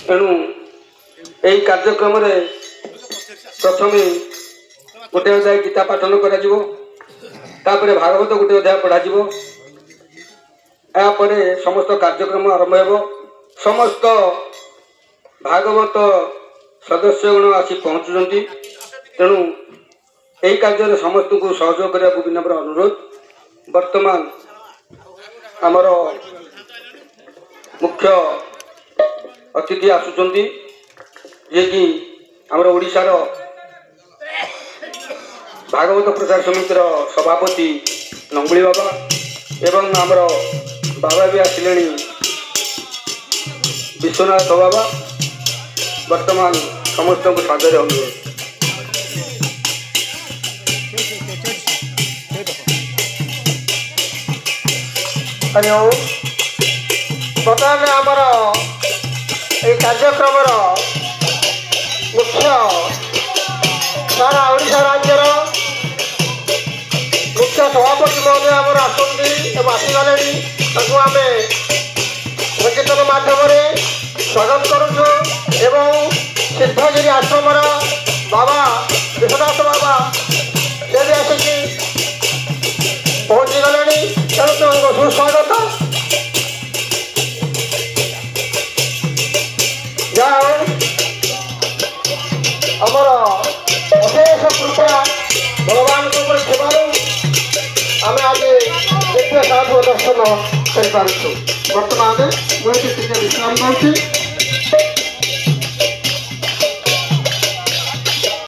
एणु यही कार्यक्रम प्रथम गोटे अध्याय गीता पाठन कर भागवत गोटे अध्याय पढ़ा समस्त कार्यक्रम आरंभ हो समस्त भागवत सदस्यगण आसी पहुँचुंट तेणु यही कार्य समस्त को सहयोग करने को विनम्र अनुरोध। वर्तमान आमर मुख्य अतिथि आसुचंती जे कि आमर ओडिशार भागवत प्रचार समितिर सभापति नंगुली बाबा एवं आमर बाबा भी आसिले विश्वनाथ बाबा। वर्तमान समस्त को सादर अनुरोध। बर्तमान आमर ये कार्यक्रम मुख्य सारा ओडिशा राज्यर मुख्य सभापति महोदय आमर आसीगले आम सचेतन मध्यम स्वागत करुचु एवं सिद्धगिरी आश्रम बाबा विश्वनाथ बाबा से भी आसिकी पहुँचीगले तेणु सुस्वागत। आमर अशेष कृपा भगवान आम आज दिव्य साधु दर्शन कर। वर्तमान मुझे विश्राम दूसरी।